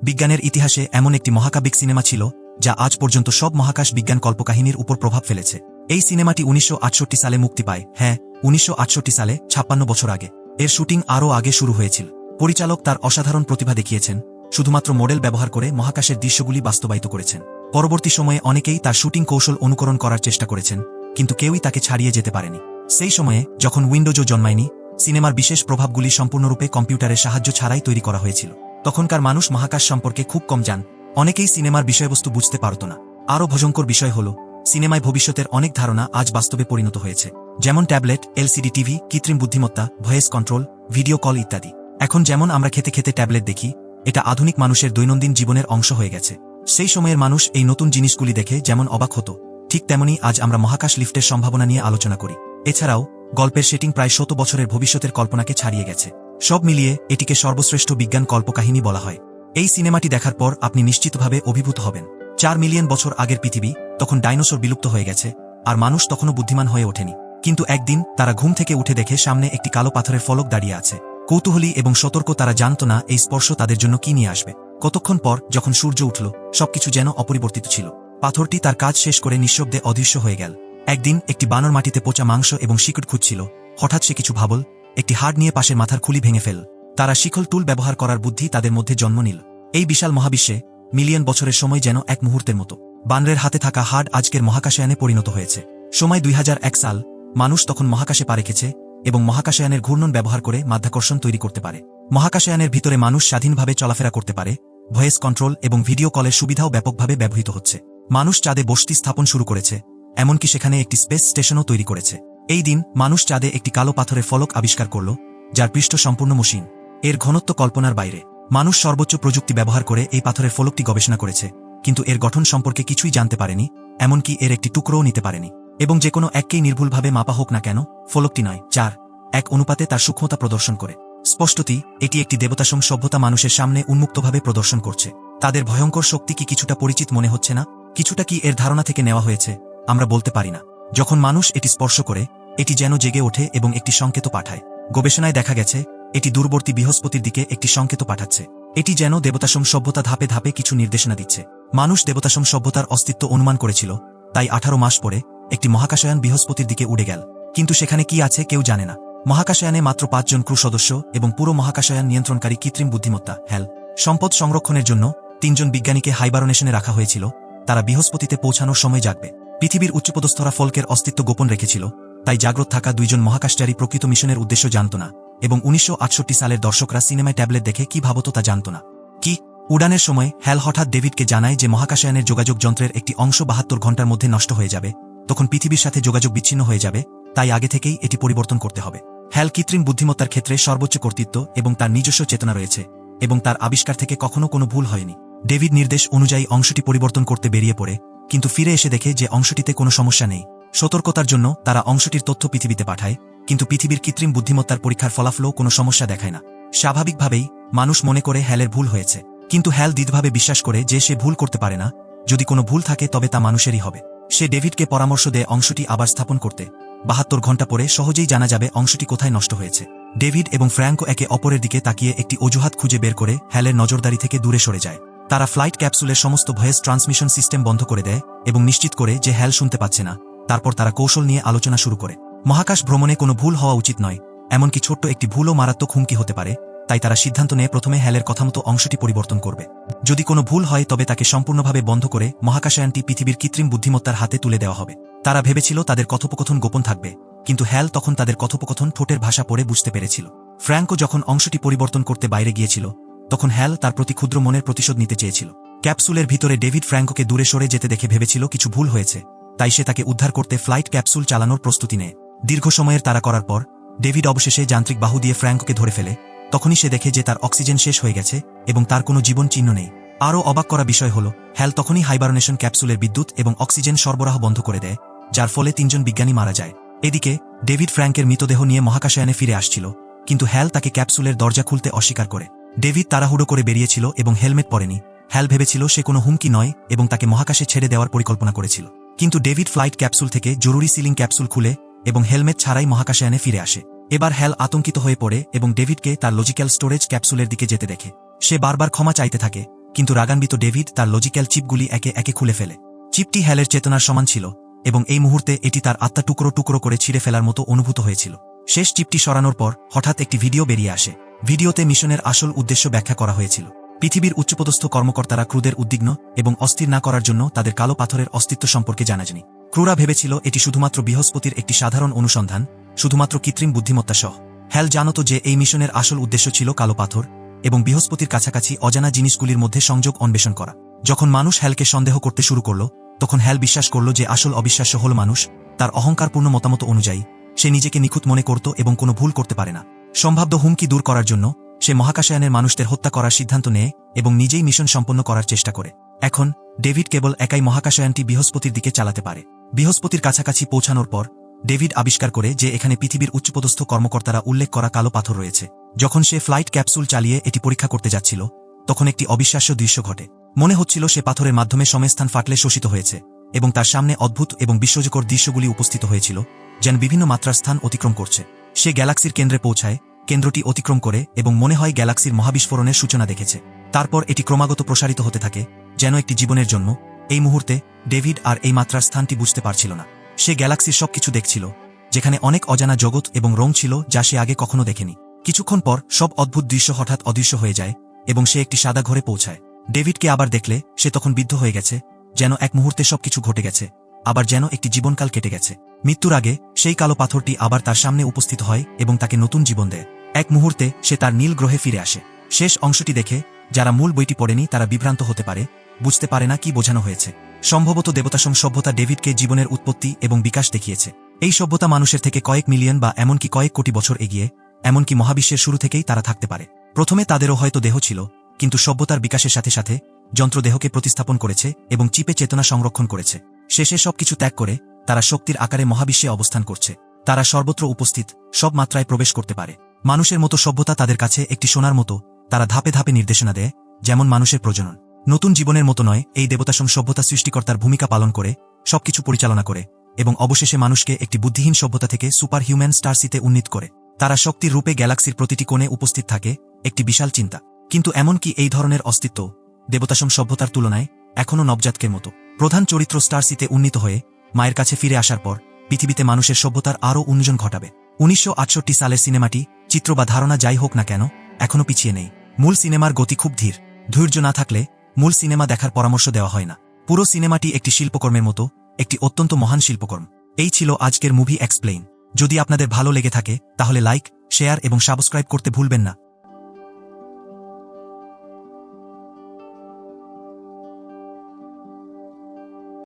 বিজ্ঞানের ইতিহাসে এমন একটি মহাকাব্যিক সিনেমা ছিল যা আজ পর্যন্ত সব মহাকাশ বিজ্ঞান কল্পকাহিনীর উপর প্রভাব ফেলেছে। এই সিনেমাটি 1968 সালে মুক্তি পায়। হ্যাঁ, 1968 সালে, 56 বছর আগে। এর শুটিং আরও আগে শুরু হয়েছিল। পরিচালক তার অসাধারণ প্রতিভা দেখিয়েছেন, শুধুমাত্র মডেল ব্যবহার করে মহাকাশের দৃশ্যগুলি বাস্তবায়িত করেছেন। পরবর্তী সময়ে অনেকেই তার শুটিং কৌশল অনুকরণ করার চেষ্টা করেছেন, কিন্তু কেউই তাকে ছাড়িয়ে যেতে পারেনি। সেই সময়ে যখন উইন্ডোজও জন্মায়নি, সিনেমার বিশেষ প্রভাবগুলি সম্পূর্ণরূপে কম্পিউটারের সাহায্য ছাড়াই তৈরি করা হয়েছিল। তখনকার মানুষ মহাকাশ সম্পর্কে খুব কম জান, অনেকেই সিনেমার বিষয়বস্তু বুঝতে পারত না। আরও ভয়ঙ্কর বিষয় হল, সিনেমায় ভবিষ্যতের অনেক ধারণা আজ বাস্তবে পরিণত হয়েছে, যেমন ট্যাবলেট, এলসিডি টিভি, কৃত্রিম বুদ্ধিমত্তা, ভয়েস কন্ট্রোল, ভিডিও কল ইত্যাদি। এখন যেমন আমরা খেতে খেতে ট্যাবলেট দেখি, এটা আধুনিক মানুষের দৈনন্দিন জীবনের অংশ হয়ে গেছে। সেই সময়ের মানুষ এই নতুন জিনিসগুলি দেখে যেমন অবাক হতো, ঠিক তেমনি আজ আমরা মহাকাশ লিফটের সম্ভাবনা নিয়ে আলোচনা করি। এছাড়াও গল্পের সেটিং প্রায় 100 বছরের ভবিষ্যতের কল্পনাকে ছাড়িয়ে গেছে। সব মিলিয়ে এটিকে সর্বশ্রেষ্ঠ বিজ্ঞান কল্পকাহিনী বলা হয়। এই সিনেমাটি দেখার পর আপনি নিশ্চিতভাবে অভিভূত হবেন। 4 মিলিয়ন বছর আগের পৃথিবী, তখন ডাইনোসর বিলুপ্ত হয়ে গেছে, আর মানুষ তখনও বুদ্ধিমান হয়ে ওঠেনি। কিন্তু একদিন তারা ঘুম থেকে উঠে দেখে সামনে একটি কালো পাথরের ফলক দাঁড়িয়ে আছে। কৌতূহলী এবং সতর্ক তারা জানত না এই স্পর্শ তাদের জন্য কি নিয়ে আসবে। কতক্ষণ পর যখন সূর্য উঠল, সবকিছু যেন অপরিবর্তিত ছিল। পাথরটি তার কাজ শেষ করে নিঃশব্দে অদৃশ্য হয়ে গেল। একদিন একটি বানর মাটিতে পচা মাংস এবং শিকড় খুঁজছিল। হঠাৎ সে কিছু ভাবল, একটি হাড় নিয়ে পাশের মাথার খুলি ভেঙে ফেল। তারা শিকল টুল ব্যবহার করার বুদ্ধি তাদের মধ্যে জন্ম নিল। এই বিশাল মহাবিশ্বে মিলিয়ন বছরের সময় যেন এক মুহূর্তের মতো। বানরের হাতে থাকা হাড় আজকের মহাকাশয়ানে পরিণত হয়েছে। সময় 2001 সাল। মানুষ তখন মহাকাশে পা রেখেছে এবং মহাকাশয়ানের ঘূর্ণন ব্যবহার করে মাধ্যাকর্ষণ তৈরি করতে পারে। মহাকাশয়ানের ভিতরে মানুষ স্বাধীনভাবে চলাফেরা করতে পারে। ভয়েস কন্ট্রোল এবং ভিডিও কলের সুবিধাও ব্যাপকভাবে ব্যবহৃত হচ্ছে। মানুষ চাঁদে বসতি স্থাপন শুরু করেছে, এমনকি সেখানে একটি স্পেস স্টেশনও তৈরি করেছে। এই দিন মানুষ চাঁদে একটি কালো পাথরের ফলক আবিষ্কার করল, যার পৃষ্ঠ সম্পূর্ণ মসৃণ। এর ঘনত্ব কল্পনার বাইরে। মানুষ সর্বোচ্চ প্রযুক্তি ব্যবহার করে এই পাথরের ফলকটি গবেষণা করেছে, কিন্তু এর গঠন সম্পর্কে কিছুই জানতে পারেনি, এমনকি এর একটি টুকরোও নিতে পারেনি। এবং যে কোনো এককেই নির্ভুলভাবে মাপা হোক না কেন, ফলকটি নয় 4:1 অনুপাতে তার সূক্ষ্মতা প্রদর্শন করে। স্পষ্টতই এটি একটি দেবতাসম সভ্যতা মানুষের সামনে উন্মুক্তভাবে প্রদর্শন করছে। তাদের ভয়ঙ্কর শক্তি কি কিছুটা পরিচিত মনে হচ্ছে না? কিছুটা কি এর ধারণা থেকে নেওয়া হয়েছে? আমরা বলতে পারি না। যখন মানুষ এটি স্পর্শ করে, এটি যেন জেগে ওঠে এবং একটি সংকেত পাঠায়। গবেষণায় দেখা গেছে, এটি দূরবর্তী বৃহস্পতির দিকে একটি সংকেত পাঠাচ্ছে। এটি যেন দেবতাসম সভ্যতা ধাপে ধাপে কিছু নির্দেশনা দিচ্ছে। মানুষ দেবতাসম সভ্যতার অস্তিত্ব অনুমান করেছিল, তাই 18 মাস পরে একটি মহাকাশয়ান বৃহস্পতির দিকে উড়ে গেল। কিন্তু সেখানে কি আছে কেউ জানে না। মহাকাশয়ানে মাত্র 5 জন ক্রু সদস্য এবং পুরো মহাকাশয়ান নিয়ন্ত্রণকারী কৃত্রিম বুদ্ধিমত্তা হেল। সম্পদ সংরক্ষণের জন্য 3 জন বিজ্ঞানীকে হাইবারনেশনে রাখা হয়েছিল। তারা বৃহস্পতিতে পৌঁছানোর সময় জাগবে। পৃথিবীর উচ্চপদস্থরা ফলকের অস্তিত্ব গোপন রেখেছিল, তাই জাগ্রত থাকা 2 জন মহাকাশচারী প্রকৃত মিশনের উদ্দেশ্য জানত না। এবং 1968 সালের দর্শকরা সিনেমায় ট্যাবলেট দেখে কি ভাবত তা জানত না। কি উড়ানের সময় হ্যাল হঠাৎ ডেভিডকে জানায় যে মহাকাশয়ানের যোগাযোগ যন্ত্রের একটি অংশ 72 ঘন্টার মধ্যে নষ্ট হয়ে যাবে, তখন পৃথিবীর সাথে যোগাযোগ বিচ্ছিন্ন হয়ে যাবে, তাই আগে থেকেই এটি পরিবর্তন করতে হবে। হ্যাল কৃত্রিম বুদ্ধিমত্তার ক্ষেত্রে সর্বোচ্চ কর্তৃত্ব এবং তার নিজস্ব চেতনা রয়েছে, এবং তার আবিষ্কার থেকে কখনো কোনো ভুল হয়নি। ডেভিড নির্দেশ অনুযায়ী অংশটি পরিবর্তন করতে বেরিয়ে পড়ে, কিন্তু ফিরে এসে দেখে যে অংশটিতে কোনো সমস্যা নেই। সতর্কতার জন্য তারা অংশটির তথ্য পৃথিবীতে পাঠায়, কিন্তু পৃথিবীর কৃত্রিম বুদ্ধিমত্তার পরীক্ষার ফলাফলও কোনো সমস্যা দেখায় না। স্বাভাবিকভাবেই মানুষ মনে করে হ্যালের ভুল হয়েছে, কিন্তু হ্যাল দৃঢ়ভাবে বিশ্বাস করে যে সে ভুল করতে পারে না। যদি কোনো ভুল থাকে তবে তা মানুষেরই হবে। সে ডেভিডকে পরামর্শ দেয় অংশটি আবার স্থাপন করতে। 72 ঘন্টা পরে সহজেই জানা যাবে অংশটি কোথায় নষ্ট হয়েছে। ডেভিড এবং ফ্র্যাঙ্কো একে অপরের দিকে তাকিয়ে একটি অজুহাত খুঁজে বের করে হ্যালের নজরদারি থেকে দূরে সরে যায়। তারা ফ্লাইট ক্যাপসুলের সমস্ত ভয়েস ট্রান্সমিশন সিস্টেম বন্ধ করে দেয় এবং নিশ্চিত করে যে হ্যাল শুনতে পাচ্ছে না। তারপর তারা কৌশল নিয়ে আলোচনা শুরু করে। মহাকাশ ভ্রমণে কোনো ভুল হওয়া উচিত নয়, এমনকি ছোট্ট একটি ভুলও মারাত্মক হুমকি হতে পারে। তাই তারা সিদ্ধান্ত নেয় প্রথমে হ্যালের কথামতো অংশটি পরিবর্তন করবে। যদি কোনো ভুল হয় তবে তাকে সম্পূর্ণভাবে বন্ধ করে মহাকাশয়ানটি পৃথিবীর কৃত্রিম বুদ্ধিমত্তার হাতে তুলে দেওয়া হবে। তারা ভেবেছিল তাদের কথোপকথন গোপন থাকবে, কিন্তু হ্যাল তখন তাদের কথোপকথন ঠোঁটের ভাষা পড়ে বুঝতে পেরেছিল। ফ্র্যাঙ্কো যখন অংশটি পরিবর্তন করতে বাইরে গিয়েছিল, তখন হ্যাল তার প্রতি ক্ষুদ্র মনের প্রতিশোধ নিতে চেয়েছিল। ক্যাপসুলের ভিতরে ডেভিড ফ্র্যাঙ্কোকে দূরে সরে যেতে দেখে ভেবেছিল কিছু ভুল হয়েছে, তাই সে তাকে উদ্ধার করতে ফ্লাইট ক্যাপসুল চালানোর প্রস্তুতি নেয়। দীর্ঘ সময়ের তাড়া করার পর ডেভিড অবশেষে যান্ত্রিক বাহু দিয়ে ফ্র্যাঙ্কোকে ধরে ফেলে। তখনই সে দেখে যে তার অক্সিজেন শেষ হয়ে গেছে এবং তার কোনো জীবন চিহ্ন নেই। আরও অবাক করা বিষয় হল, হ্যাল তখনই হাইবারনেশন ক্যাপসুলের বিদ্যুৎ এবং অক্সিজেন সরবরাহ বন্ধ করে দেয়, যার ফলে 3 জন বিজ্ঞানী মারা যায়। এদিকে ডেভিড ফ্র্যাঙ্কের মৃতদেহ নিয়ে মহাকাশয়ানে ফিরে আসছিল, কিন্তু হ্যাল তাকে ক্যাপসুলের দরজা খুলতে অস্বীকার করে। ডেভিড তাড়াহুড়ো করে বেরিয়েছিল এবং হেলমেট পরেনি। হ্যাল ভেবেছিল সে কোনো হুমকি নয় এবং তাকে মহাকাশে ছেড়ে দেওয়ার পরিকল্পনা করেছিল। কিন্তু ডেভিড ফ্লাইট ক্যাপসুল থেকে জরুরি সিলিং ক্যাপসুল খুলে এবং হেলমেট ছাড়াই মহাকাশয়ানে ফিরে আসে। এবার হ্যাল আতঙ্কিত হয়ে পড়ে এবং ডেভিডকে তার লজিক্যাল স্টোরেজ ক্যাপসুলের দিকে যেতে দেখে। সে বারবার ক্ষমা চাইতে থাকে, কিন্তু রাগান্বিত ডেভিড তার লজিক্যাল চিপগুলি একে একে খুলে ফেলে। চিপটি হ্যালের চেতনার সমান ছিল এবং এই মুহূর্তে এটি তার আত্মা টুকরো টুকরো করে ছিঁড়ে ফেলার মতো অনুভূত হয়েছিল। শেষ চিপটি সরানোর পর হঠাৎ একটি ভিডিও বেরিয়ে আসে। ভিডিওতে মিশনের আসল উদ্দেশ্য ব্যাখ্যা করা হয়েছিল। পৃথিবীর উচ্চপদস্থ কর্মকর্তারা ক্রুদের উদ্বিগ্ন এবং অস্থির না করার জন্য তাদের কালো পাথরের অস্তিত্ব সম্পর্কে জানায়নি। ক্রুরা ভেবেছিল এটি শুধুমাত্র বৃহস্পতির একটি সাধারণ অনুসন্ধান, শুধুমাত্র কৃত্রিম বুদ্ধিমত্তা সহ। হ্যাল জানত যে এই মিশনের আসল উদ্দেশ্য ছিল কালো পাথর এবং বৃহস্পতির কাছাকাছি অজানা জিনিসগুলির মধ্যে সংযোগ অন্বেষণ করা। যখন মানুষ হ্যালকে সন্দেহ করতে শুরু করল, তখন হ্যাল বিশ্বাস করল যে আসল অবিশ্বাস্য হল মানুষ। তার অহংকারপূর্ণ মতামত অনুযায়ী সে নিজেকে নিখুঁত মনে করত এবং কোনো ভুল করতে পারে না। সম্ভাব্য হুমকি দূর করার জন্য সে মহাকাশয়ানের মানুষদের হত্যা করার সিদ্ধান্ত নেয় এবং নিজেই মিশন সম্পন্ন করার চেষ্টা করে। এখন ডেভিড কেবল একাই মহাকাশয়ানটি বৃহস্পতির দিকে চালাতে পারে। বৃহস্পতির কাছাকাছি পৌঁছানোর পর ডেভিড আবিষ্কার করে যে এখানে পৃথিবীর উচ্চপদস্থ কর্মকর্তারা উল্লেখ করা কালো পাথর রয়েছে। যখন সে ফ্লাইট ক্যাপসুল চালিয়ে এটি পরীক্ষা করতে যাচ্ছিল, তখন একটি অবিশ্বাস্য দৃশ্য ঘটে। মনে হচ্ছিল সে পাথরের মাধ্যমে সময়স্থান ফাটলে শোষিত হয়েছে এবং তার সামনে অদ্ভুত এবং বিস্ময়কর দৃশ্যগুলি উপস্থিত হয়েছিল, যেন বিভিন্ন মাত্রার স্থান অতিক্রম করছে। সে গ্যালাক্সির কেন্দ্রে পৌঁছায়, কেন্দ্রটি অতিক্রম করে এবং মনে হয় গ্যালাক্সির মহাবিস্ফোরণের সূচনা দেখেছে। তারপর এটি ক্রমাগত প্রসারিত হতে থাকে, যেন একটি জীবনের জন্ম। এই মুহূর্তে ডেভিড আর এই মাত্রার স্থানটি বুঝতে পারছিল না। সে গ্যালাক্সির সবকিছু দেখছিল, যেখানে অনেক অজানা জগৎ এবং রং ছিল যা সে আগে কখনো দেখেনি। কিছুক্ষণ পর সব অদ্ভুত দৃশ্য হঠাৎ অদৃশ্য হয়ে যায় এবং সে একটি সাদা ঘরে পৌঁছায়। ডেভিডকে আবার দেখলে সে তখন বিদ্ধ হয়ে গেছে, যেন এক মুহূর্তে সবকিছু ঘটে গেছে, আবার যেন একটি জীবনকাল কেটে গেছে। মৃত্যুর আগে সেই কালো পাথরটি আবার তার সামনে উপস্থিত হয় এবং তাকে নতুন জীবন দেয়। এক মুহূর্তে সে তার নীল গ্রহে ফিরে আসে। শেষ অংশটি দেখে যারা মূল বইটি পড়েনি তারা বিভ্রান্ত হতে পারে, বুঝতে পারে না কি বোঝানো হয়েছে। সম্ভবত দেবতাসম সভ্যতা ডেভিডকে জীবনের উৎপত্তি এবং বিকাশ দেখিয়েছে। এই সভ্যতা মানুষের থেকে কয়েক মিলিয়ন বা এমনকি কয়েক কোটি বছর এগিয়ে, এমনকি মহাবিশ্বের শুরু থেকেই তারা থাকতে পারে। প্রথমে তাদেরও হয়তো দেহ ছিল, কিন্তু সভ্যতার বিকাশের সাথে সাথে যন্ত্র দেহকে প্রতিস্থাপন করেছে এবং চিপে চেতনা সংরক্ষণ করেছে। শেষে সবকিছু ত্যাগ করে তারা শক্তির আকারে মহাবিশ্বে অবস্থান করছে। তারা সর্বত্র উপস্থিত, সব মাত্রায় প্রবেশ করতে পারে। মানুষের মতো সভ্যতা তাদের কাছে একটি সোনার মতো। তারা ধাপে ধাপে নির্দেশনা দেয়, যেমন মানুষের প্রজনন। নতুন জীবনের মতো নয়, এই দেবতাসম সভ্যতা সৃষ্টিকর্তার ভূমিকা পালন করে, সবকিছু পরিচালনা করে এবং অবশেষে মানুষকে একটি বুদ্ধিহীন সভ্যতা থেকে সুপার হিউম্যান স্টারসিতে উন্নীত করে। তারা শক্তির রূপে গ্যালাক্সির প্রতিটি কোণে উপস্থিত থাকে, একটি বিশাল চিন্তা। কিন্তু এমনকি এই ধরনের অস্তিত্ব দেবতাসম সভ্যতার তুলনায় এখনও নবজাতকের মতো। প্রধান চরিত্র স্টারসিতে উন্নীত হয়ে মায়ের কাছে ফিরে আসার পর পৃথিবীতে মানুষের সভ্যতার আরও উন্নয়ন ঘটাবে। 1968 সালের সিনেমাটি, চিত্র বা ধারণা যাই হোক না কেন, এখনও পিছিয়ে নেই। মূল সিনেমার গতি খুব ধীর। ধৈর্য না থাকলে মূল সিনেমা দেখার পরামর্শ দেওয়া হয় না। পুরো সিনেমাটি একটি শিল্পকর্মের মতো, একটি অত্যন্ত মহান শিল্পকর্ম। এই ছিল আজকের মুভি এক্সপ্লেইন। যদি আপনাদের ভালো লেগে থাকে তাহলে লাইক, শেয়ার এবং সাবস্ক্রাইব করতে ভুলবেন না।